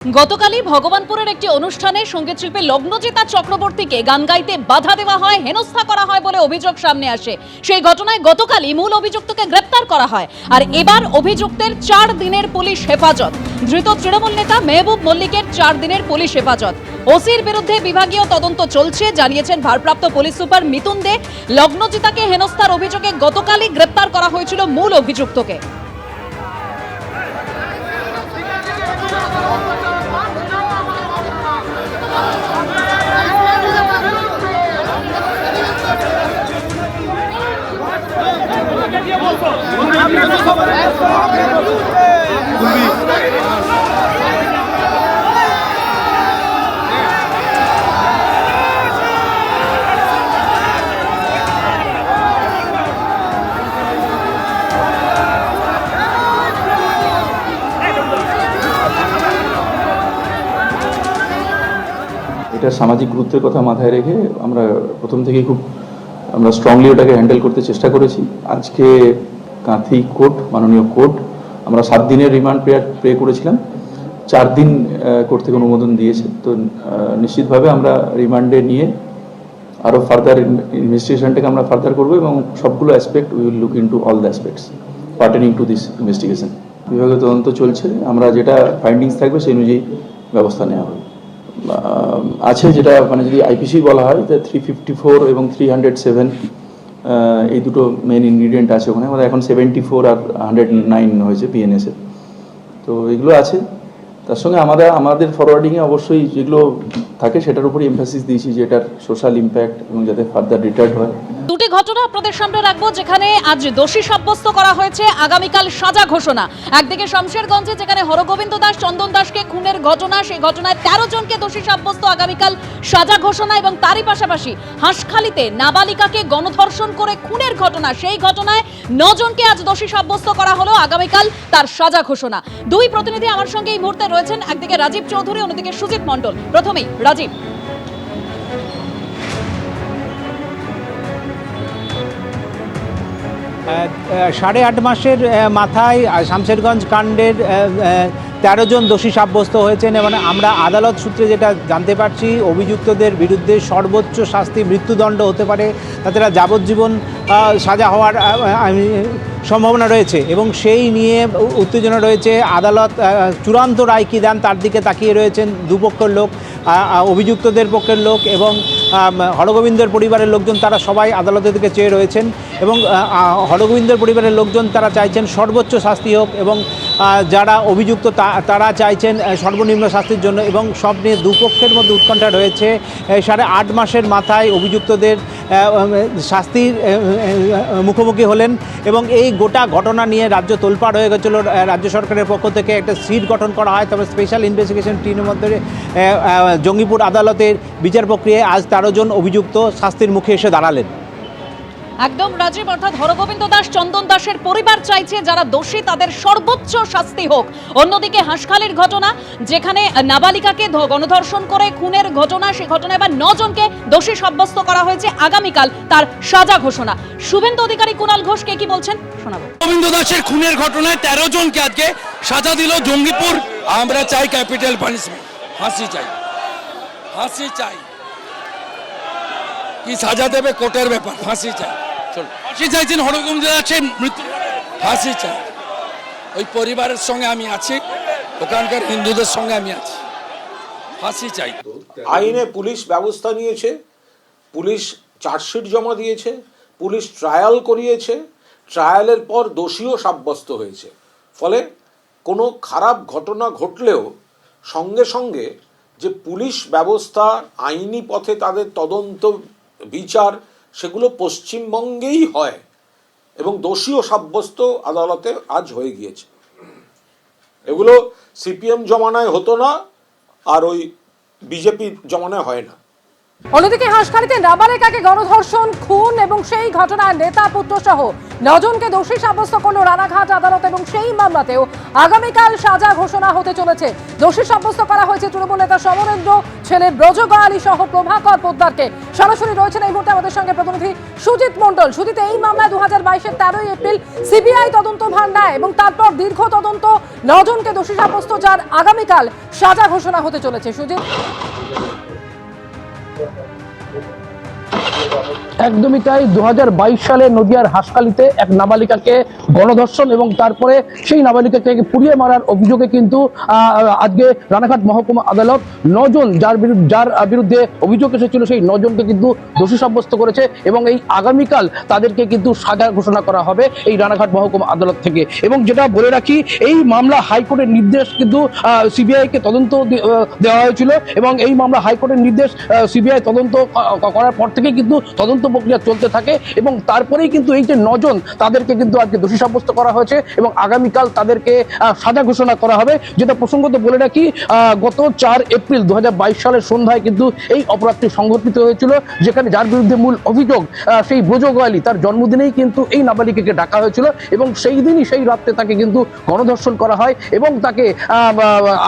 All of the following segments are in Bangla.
গতকালই ভগবানপুরের একটি অনুষ্ঠানে সঙ্গীতশিল্পী লগ্নজিতা চক্রবর্তীকে গান গাইতে বাধা দেওয়া হয়, হেনস্থা করা হয় বলে অভিযোগ সামনে আসে। সেই ঘটনায় গতকালই মূল অভিযুক্তকে গ্রেপ্তার করা হয়। আর এবার অভিযুক্তের 4 দিনের পুলিশ হেফাজত। ধৃত তৃণমূল নেতা মেহবুব মল্লিকের 4 দিনের পুলিশ হেফাজত। ওসির বিরুদ্ধে বিভাগীয় তদন্ত চলছে, জানিয়েছেন ভারপ্রাপ্ত পুলিশ সুপার মিতুন দে। লগ্নজিতাকে হেনস্থার অভিযোগে গতকালই গ্রেপ্তার করা হয়েছিল মূল অভিযুক্তকে। এটা সামাজিক গুরুত্বের কথা মাথায় রেখে আমরা প্রথম থেকেই আমরা স্ট্রংলি ওটাকে হ্যান্ডেল করতে চেষ্টা করেছি। আজকে কাঁথি কোর্ট, মাননীয় কোর্ট, আমরা 7 দিনের রিমান্ড পে করেছিলাম, 4 দিন কোর্ট থেকে অনুমোদন দিয়েছে। তো নিশ্চিতভাবে আমরা রিমান্ডে নিয়ে আরও ফার্দার ইনভেস্টিগেশনটাকে আমরা ফার্দার করবো এবং সবগুলো aspect we will look into all the aspects pertaining to this investigation. বিভাগীয় তদন্ত চলছে, আমরা যেটা ফাইন্ডিংস থাকবে সেই অনুযায়ী ব্যবস্থা নেওয়া হবে। আছে যেটা মানে যদি আইপিসি বলা হয়, 354 এবং 307 এই দুটো মেন ইনগ্রিডিয়েন্ট আছে ওখানে। আমাদের এখন 74 আর 109 হয়েছে পিএনএসে। তো এগুলো আছে, তার সঙ্গে আমাদের ফরওয়ার্ডিংয়ে অবশ্যই যেগুলো থাকে সেটার উপরই এমফাসিস দিয়েছি যে এটার সোশ্যাল ইম্প্যাক্ট এবং যাতে ফার্দার রিটার্ড হয়। দুটি ঘটনা আপনাদের সামনে রাখবো, যেখানে আজ দোষী সাব্যস্ত করা হয়েছে, আগামীকাল সাজা ঘোষণা। একদিকে শমশেরগঞ্জে যেখানে হরগোবিন্দ দাস, চন্দন দাসকে খুনের ঘটনা, সেই ঘটনায় 13 জনকে দোষী সাব্যস্ত, আগামীকাল সাজা ঘোষণা। এবং তারই পাশাপাশি হাঁসখালিতে নাবালিকাকে গণধর্ষণ করে খুনের ঘটনা, সেই ঘটনায় 9 জনকে আজ দোষী সাব্যস্ত করা হলো, আগামীকাল তার সাজা ঘোষণা। দুই প্রতিনিধি আমার সঙ্গে এই মুহূর্তে রয়েছেন, একদিকে রাজীব চৌধুরী, অন্যদিকে সুজিত মণ্ডল। প্রথমেই রাজীব। 8.5 মাসের মাথায় শমশেরগঞ্জ কাণ্ডের 13 জন দোষী সাব্যস্ত হয়েছেন এবং আমরা আদালত সূত্রে যেটা জানতে পারছি, অভিযুক্তদের বিরুদ্ধে সর্বোচ্চ শাস্তি মৃত্যুদণ্ড হতে পারে, তাছাড়া যাবজ্জীবন সাজা হওয়ার সম্ভাবনা রয়েছে এবং সেই নিয়ে উত্তেজনা রয়েছে। আদালত চূড়ান্ত রায় কী দেন তার দিকে তাকিয়ে রয়েছেন দুপক্ষের লোক, অভিযুক্তদের পক্ষের লোক এবং হরগোবিন্দের পরিবারের লোকজন, তারা সবাই আদালতের দিকে চেয়ে রয়েছেন এবং হরগোবিন্দের পরিবারের লোকজন তারা চাইছেন সর্বোচ্চ শাস্তি হোক এবং যারা অভিযুক্ত তারা চাইছেন সর্বনিম্ন শাস্তির জন্য। এবং সব নিয়ে দুপক্ষের মধ্যে উৎকণ্ঠা রয়েছে। 8.5 মাসের মাথায় অভিযুক্তদের শাস্তির মুখোমুখি হলেন এবং এই গোটা ঘটনা নিয়ে রাজ্য তোলপাড় হয়ে গেছিল। রাজ্য সরকারের পক্ষ থেকে একটা সিট গঠন করা হয়, তবে স্পেশাল ইনভেস্টিগেশন টিমের মধ্যে জঙ্গিপুর আদালতের বিচার প্রক্রিয়ায় আজ 13 জন অভিযুক্ত শাস্তির মুখে এসে দাঁড়ালেন। একদম রাজীব, অর্থাৎ হরগোবিন্দ দাস, চন্দন দাসের পরিবার চাইছে যারা দোষী তাদের সর্বোচ্চ শাস্তি হোক। অন্যদিকে হাঁসখালির ঘটনা, যেখানে নাবালিকাকে গণধর্ষণ করে খুনের ঘটনা, সেই ঘটনায় এবার 9 জনকে দোষী সাব্যস্ত করা হয়েছে, আগামীকাল তার সাজা ঘোষণা। শুভেন্দু অধিকারী, কুণাল ঘোষ কে কি বলছেন শোনাবো। হরগোবিন্দ দাসের খুনের ঘটনায় 13 জনকে আজকে সাজা দিল জঙ্গিপুর। আমরা চাই ক্যাপিটাল পানিশমেন্ট, ফাঁসি চাই, ফাঁসি চাই। কি সাজা দেবে কোর্টের ব্যাপার, ফাঁসি চাই। ফাঁসি চাইছেন হরগোবিন্দ দাসের মৃত্যু, ফাঁসি চাই। ওই পরিবারের সঙ্গে আমি আছি, ওখানকার হিন্দুদের সঙ্গে আমি আছি, ফাঁসি চাই। আইনে পুলিশ ব্যবস্থা নিয়েছে, পুলিশ চার্জশিট জমা দিয়েছে, পুলিশ ট্রায়াল করিয়েছে, ট্রায়ালের পর দোষীও সাব্যস্ত হয়েছে। ফলে কোনো খারাপ ঘটনা ঘটলেও সঙ্গে সঙ্গে যে পুলিশ ব্যবস্থা, আইনি পথে তাদের তদন্ত বিচার, সেগুলো পশ্চিমবঙ্গেই হয় এবং দোষীও সাব্যস্ত আদালতে আজ হয়ে গিয়েছে। এগুলো সিপিএম জমানায় হতো না, আর ওই বিজেপি জমানায় হয় না। অন্যদিকে হাঁসখালিতে নাবালিকাকে গণধর্ষণ, খুন এবং সেই ঘটনার নেতা পুত্র সহ 9 জনকে দোষী সাব্যস্ত করল রানাঘাট আদালত এবং সেই মামলাতেও আগামীকাল সাজা ঘোষণা হতে চলেছে। দোষী সাব্যস্ত করা হয়েছে তৃণমূল নেতা সমরেন্দ্র, ছেলে ব্রজগয়ালী সহ প্রভাকর পোদ্দারকে। সরাসরি রয়েছেন এই মুহূর্তে আমাদের সঙ্গে প্রতিনিধি সুজিত মণ্ডল। সুজিত, এই মামলায় 2022-এর 13 এপ্রিল সিবিআই তদন্তভার নেয় এবং তারপর দীর্ঘ তদন্ত 9 জনকে দোষী সাব্যস্ত, যার আগামীকাল সাজা ঘোষণা হতে চলেছে। সুজিত, একদমই তাই। 2022 সালে নদিয়ার হাঁসখালিতে এক নাবালিকাকে গণধর্ষণ এবং তারপরে সেই নাবালিকাকে পুড়িয়ে মারার অভিযোগে কিন্তু আজকে রানাঘাট মহকুমা আদালত 9 জন যার বিরুদ্ধে অভিযোগ এসেছিল সেই 9 জনকে কিন্তু দোষী সাব্যস্ত করেছে এবং এই আগামীকাল তাদেরকে কিন্তু সাজা ঘোষণা করা হবে এই রানাঘাট মহকুমা আদালত থেকে। এবং যেটা বলে রাখি, এই মামলা হাইকোর্টের নির্দেশ কিন্তু সিবিআইকে তদন্ত দেওয়া হয়েছিল এবং এই মামলা হাইকোর্টের নির্দেশ সিবিআই তদন্ত করার পর থেকে কিন্তু তদন্ত প্রক্রিয়া চলতে থাকে এবং তারপরেই কিন্তু এই যে 9 জন তাদেরকে কিন্তু আজকে দোষী সাব্যস্ত করা হয়েছে এবং আগামীকাল তাদেরকে সাজা ঘোষণা করা হবে। যেটা প্রসঙ্গত বলে রাখি, গত 4 এপ্রিল 2022 সালের সন্ধ্যায় কিন্তু এই অপরাধটি সংঘটিত হয়েছিল, যেখানে যার বিরুদ্ধে মূল অভিযোগ সেই ব্রজগয়ালী, তার জন্মদিনেই কিন্তু এই নাবালিকাকে ডাকা হয়েছিল এবং সেই দিনই সেই রাত্রে তাকে কিন্তু গণধর্ষণ করা হয় এবং তাকে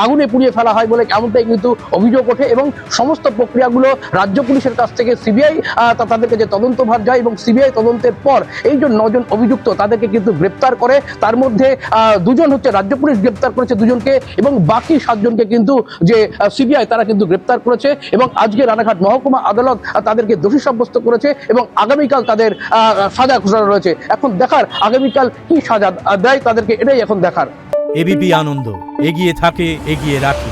আগুনে পুড়িয়ে ফেলা হয় বলে এমনটাই কিন্তু অভিযোগ ওঠে এবং সমস্ত প্রক্রিয়াগুলো রাজ্য পুলিশের কাছ থেকে সিবিআই তাদেরকে যে তদন্তভার যায় এবং সিবিআই তদন্তের পর এই যে 9 জন অভিযুক্ত তাদেরকে কিন্তু গ্রেপ্তার করে। তার মধ্যে 2 জন হচ্ছে রাজ্য পুলিশ গ্রেপ্তার করেছে 2 জনকে এবং বাকি 7 জনকে কিন্তু যে সিবিআই তারা কিন্তু গ্রেপ্তার করেছে এবং আজকে রানাঘাট মহকুমা আদালত তাদেরকে দোষী সাব্যস্ত করেছে এবং আগামীকাল তাদের সাজা ঘোষণা রয়েছে। এখন দেখার আগামীকাল কি সাজা দেয় তাদেরকে, এটাই এখন দেখার। এবিপি আনন্দ, এগিয়ে থাকে, এগিয়ে রাখে।